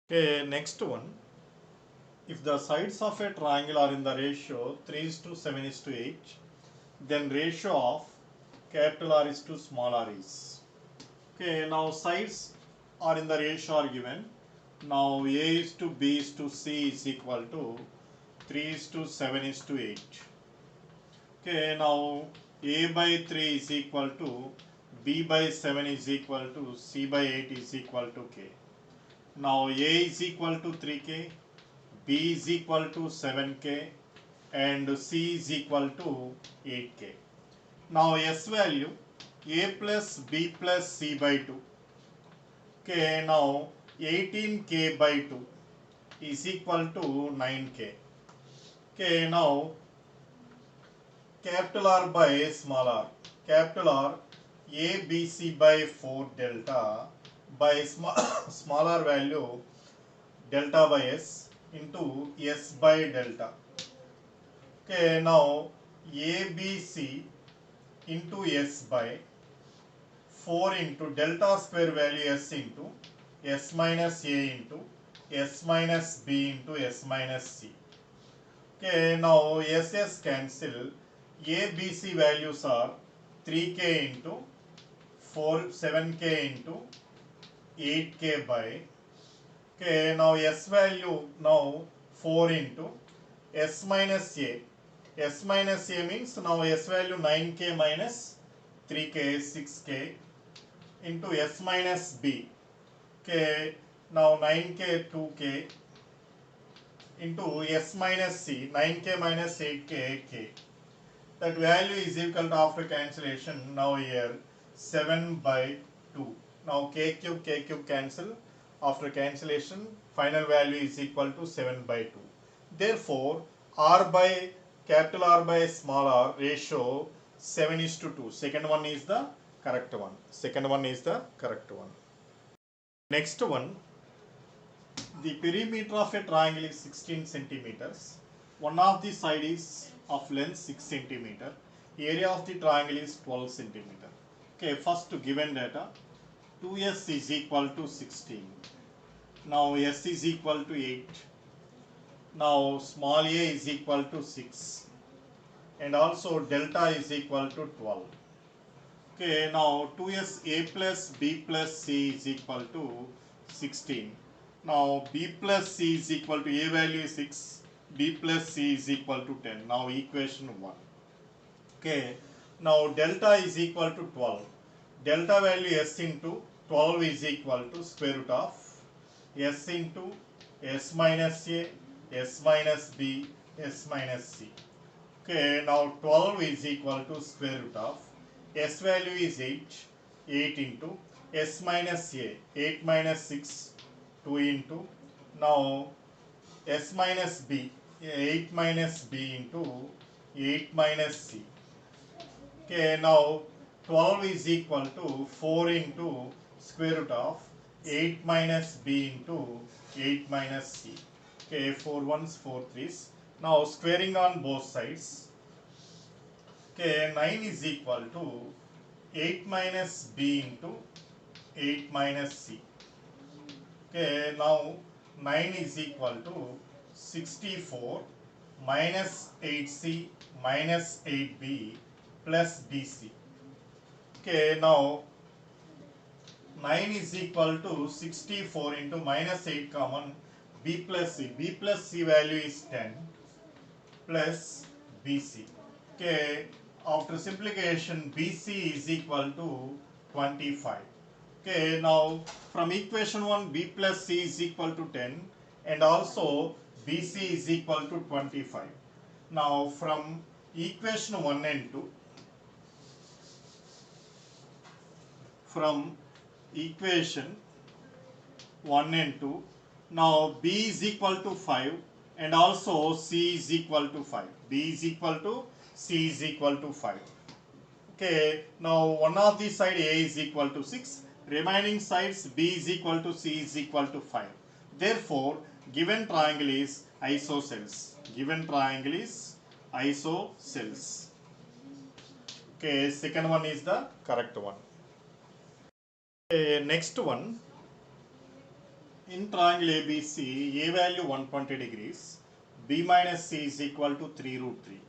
Okay, next one. If the sides of a triangle are in the ratio 3:7:8, then ratio of capital R is to small r is. Okay, now sides are in the ratio are given. Now A is to B is to C is equal to 3:7:8. Okay, now A by 3 is equal to B by 7 is equal to C by 8 is equal to K. Now A is equal to 3K, B is equal to 7K and C is equal to 8K. Now S value A plus B plus C by 2. Okay, now 18K by 2 is equal to 9K. Okay, now capital R by small r. Capital R A B C by 4 delta by small r value delta by S into S by delta. Okay, now ABC into S by 4 into delta square value S into S minus A into S minus B into S minus C. Okay, now SS cancel. ABC values are 3K into 7K into 8K by. Okay, now S value now 4 into S minus A. S minus A means now S value 9K minus 3K 6K into S minus B. Okay, now 9K 2K into S minus C 9K minus 8K 8K. That value is equal to after cancellation now here 7 by 2. Now K cube cancel. After cancellation final value is equal to 7 by 2. Therefore R by capital R by small r ratio 7:2. Second one is the correct one. Second one is the correct one. Next one, the perimeter of a triangle is 16 centimeters. One of the side is of length 6 centimeter. Area of the triangle is 12 centimeter. Okay, first given data 2s is equal to 16. Now s is equal to 8. Now small a is equal to 6. And also delta is equal to 12. Okay, now 2s a plus b plus c is equal to 16. Now b plus c is equal to a value is 6, b plus c is equal to 10. Now equation 1. Okay, now delta is equal to 12. Delta value s into 12 is equal to square root of s into s minus a, s minus b, s minus c. Okay, now 12 is equal to square root of s value is 8, 8 into s minus a, 8 minus 6, 2 into now s minus b, 8 minus b into 8 minus c. Okay, now 12 is equal to 4 into square root of 8 minus b into 8 minus c. Okay, 4 ones, 4 threes. Now squaring on both sides. Okay, 9 is equal to 8 minus b into 8 minus c. Okay, now 9 is equal to 64 minus 8c minus 8b plus bc. Okay, now 9 is equal to 64 into minus 8 common b plus c. B plus c value is 10 plus bc. Okay, after simplification bc is equal to 25. Okay, now from equation 1 b plus c is equal to 10 and also bc is equal to 25. Now from equation 1 and 2, from equation 1 and 2, now b is equal to 5 and also c is equal to 5. B is equal to c is equal to 5. Okay, now one of the side a is equal to 6, remaining sides b is equal to c is equal to 5. Therefore, given triangle is isosceles. Given triangle is isosceles. Okay, second one is the correct one. Okay, next one. in triangle ABC, A value 120 degrees, B minus C is equal to 3 root 3.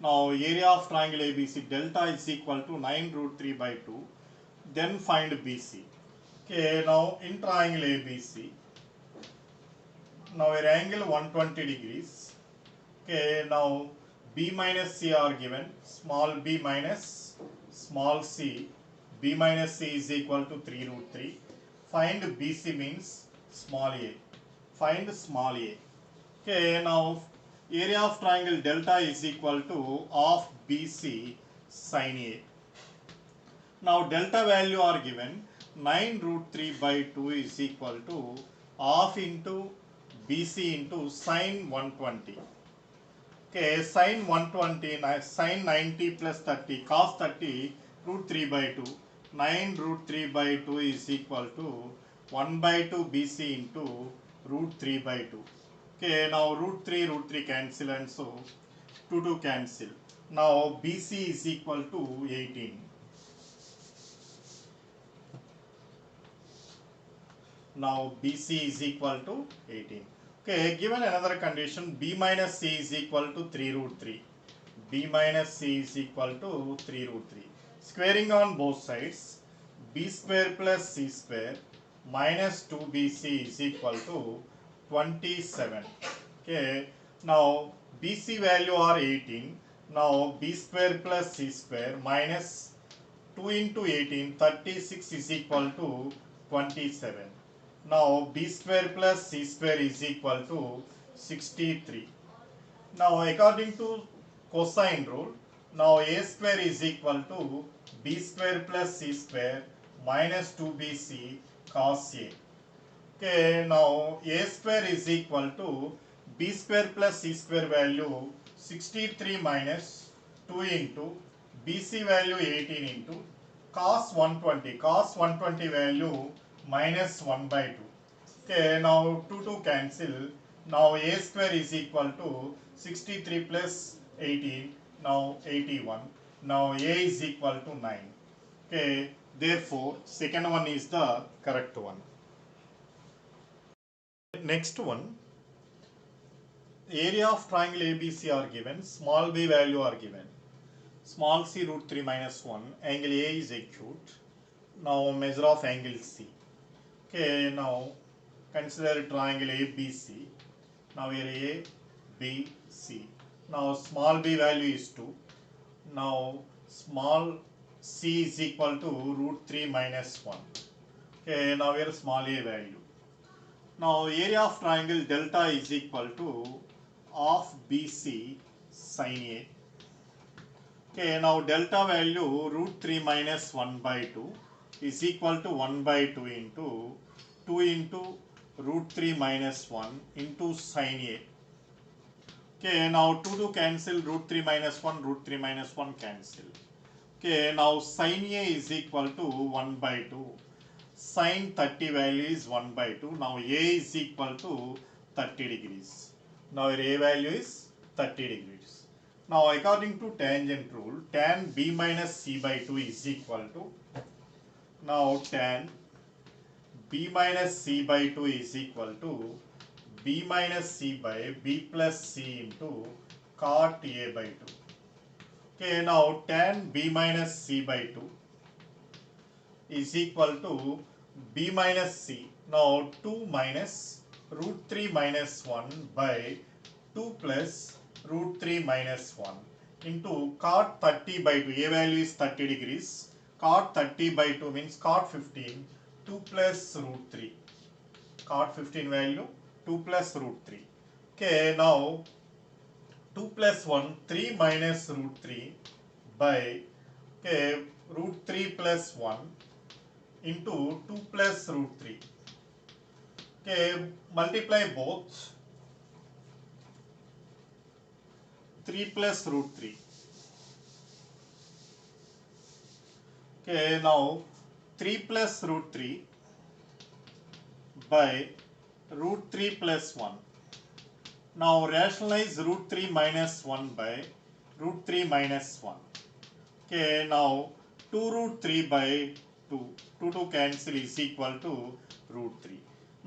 Now area of triangle ABC delta is equal to 9 root 3 by 2. Then find BC. Okay, now in triangle ABC, now a angle 120 degrees. Okay, now B minus C are given, small b minus small c, b minus c is equal to 3 root 3. Find BC means small a. Find small a. Okay, now area of triangle delta is equal to half BC sin A. Now delta value are given, 9 root 3 by 2 is equal to half into BC into sin 120. Okay, sin 120, sin 90 plus 30, cos 30 root 3 by 2. 9 root 3 by 2 is equal to 1 by 2 BC into root 3 by 2. Okay, now root 3 cancel, and so 2 cancel. Now BC is equal to 18. Now BC is equal to 18. Okay, given another condition, B minus C is equal to 3 root 3. B minus C is equal to 3 root 3. Squaring on both sides, B square plus C square minus 2BC is equal to 27. Okay, now BC value are 18. Now B square plus C square minus 2 into 18, 36 is equal to 27. Now B square plus C square is equal to 63. Now according to cosine rule, now A square is equal to B square plus C square minus 2BC cos A. Okay, now A square is equal to B square plus C square value 63 minus 2 into BC value 18 into cos 120. Cos 120 value minus 1 by 2. Okay, now 2 cancel. Now A square is equal to 63 plus 18. Now 81. Now A is equal to 9. Okay, therefore second one is the correct one. Next one, area of triangle ABC are given, small b value are given. Small c root 3 minus 1, angle A is acute. Now measure of angle C. Okay, now consider triangle ABC. Now here A, B, C. Now small b value is 2. Now small c is equal to root 3 minus 1. Okay, now here small a value. Now area of triangle delta is equal to half BC sin A. Okay, now delta value root 3 minus 1 by 2 is equal to 1 by 2 into 2 into root 3 minus 1 into sin A. Okay, now 2 cancel, root 3 minus 1, root 3 minus 1 cancel. Okay, now sin A is equal to 1 by 2. Sin 30 value is 1 by 2. Now A is equal to 30 degrees. Now A value is 30 degrees. Now according to tangent rule, tan B minus C by 2 is equal to, now tan B minus C by 2 is equal to B minus C by B plus C into cot A by 2. Okay, now tan B minus C by 2 is equal to B minus C. Now 2 minus root 3 minus 1 by 2 plus root 3 minus 1 into cot 30 by 2. A value is 30 degrees. Cot 30 by 2 means cot 15. 2 plus root 3. Cot 15 value 2 plus root 3. Okay, now 2 plus 1, 3 minus root 3 by, okay, root 3 plus 1 into 2 plus root 3. Okay, multiply both. 3 plus root 3. Okay, now 3 plus root 3 by root 3 plus 1. Now rationalize root 3 minus 1 by root 3 minus 1. Okay, now 2 root 3 by 2. 2 cancel is equal to root 3.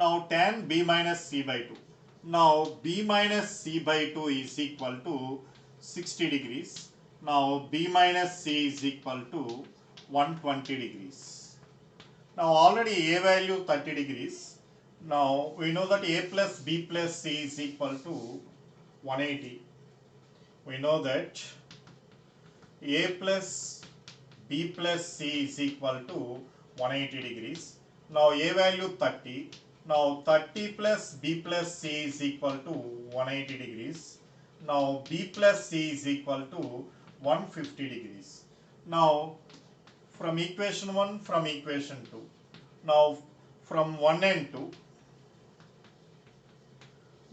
Now tan b minus c by 2. Now b minus c by 2 is equal to 60 degrees. Now b minus c is equal to 120 degrees. Now already a value 30 degrees. Now we know that a plus b plus c is equal to 180. We know that a plus b plus c is equal to 180 degrees. Now a value 30. Now 30 plus b plus c is equal to 180 degrees. Now b plus c is equal to 150 degrees. Now from equation 1, from equation 2. Now from 1 and 2.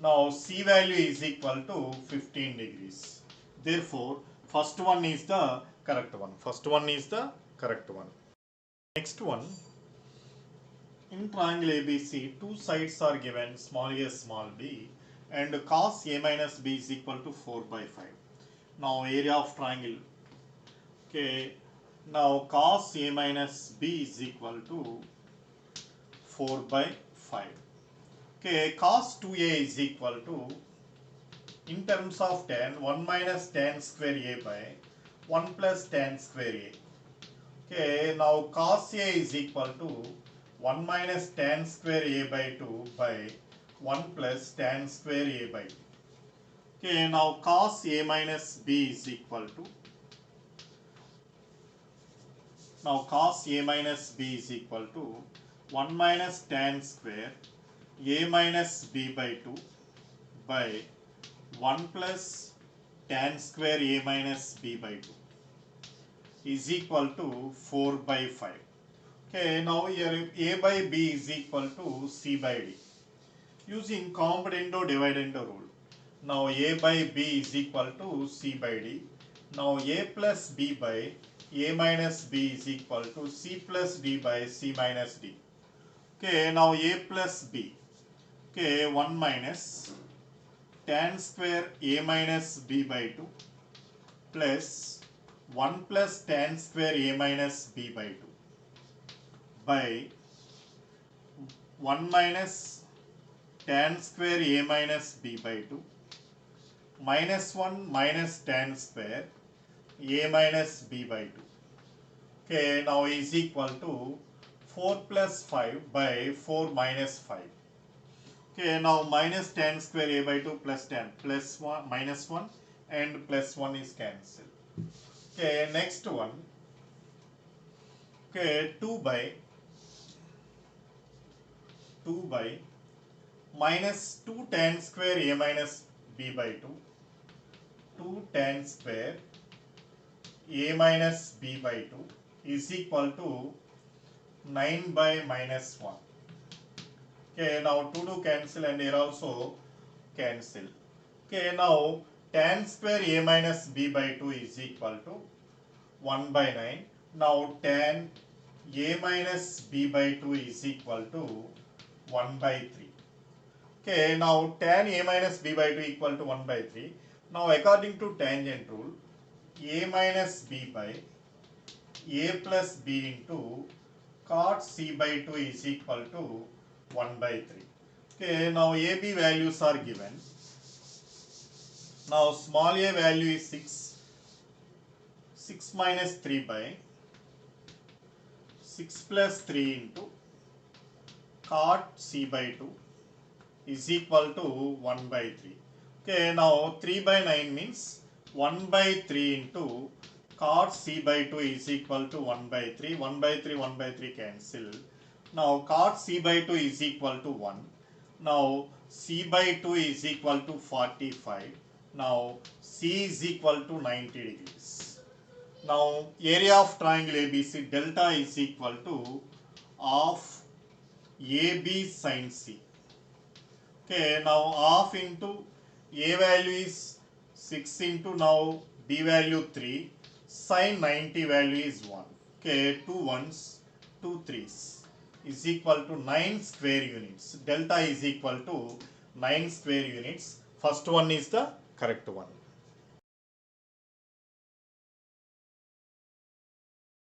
Now c value is equal to 15 degrees. Therefore first one is the correct one. First one is the correct one. Next one. In triangle ABC, two sides are given small a, small b, and cos a minus b is equal to 4 by 5. Now area of triangle. Okay. Now cos a minus b is equal to 4 by 5. Okay. Cos 2a is equal to, in terms of tan, 1 minus tan square a by 1 plus tan square a. Okay. Now cos a is equal to 1 minus tan square a by 2 by 1 plus tan square a by 2. Okay, now cos a minus b is equal to, now cos a minus b is equal to 1 minus tan square a minus b by 2 by 1 plus tan square a minus b by 2 is equal to 4 by 5. Okay, now here a by b is equal to c by d. Using componendo dividendo rule. Now a by b is equal to c by d. Now a plus b by a minus b is equal to c plus d by c minus d. Okay, now a plus b. Okay, 1 minus tan square a minus b by 2 plus 1 plus tan square a minus b by 2. By 1 minus tan square a minus b by 2 minus 1 minus tan square a minus b by 2. Okay, now is equal to 4 plus 5 by 4 minus 5. Okay, now minus tan square a by 2 plus tan plus 1 minus 1 and plus 1 is cancelled. Okay, next one. Okay, 2 by minus 2 tan square a minus b by 2, 2 tan square a minus b by 2 is equal to 9 by minus 1. Okay, now 2 cancel and here also cancel. Okay, now tan square a minus b by 2 is equal to 1 by 9. Now tan a minus b by 2 is equal to 1 by 3. Okay, now tan a minus b by 2 equal to 1 by 3. Now according to tangent rule, a minus b by a plus b into cot c by 2 is equal to 1 by 3. Okay, now ab values are given. Now small a value is 6. 6 minus 3 by 6 plus 3 into cot c by 2 is equal to 1 by 3. Okay, now 3 by 9 means 1 by 3 into cot c by 2 is equal to 1 by 3. 1 by 3, 1 by 3 cancel. Now cot c by 2 is equal to 1. Now c by 2 is equal to 45. Now c is equal to 90 degrees. Now area of triangle ABC, delta is equal to half AB sin C. Okay, now half into A value is 6 into now B value 3, sin 90 value is 1. Okay, 2 ones, 2 threes is equal to 9 square units. Delta is equal to 9 square units. First one is the correct one.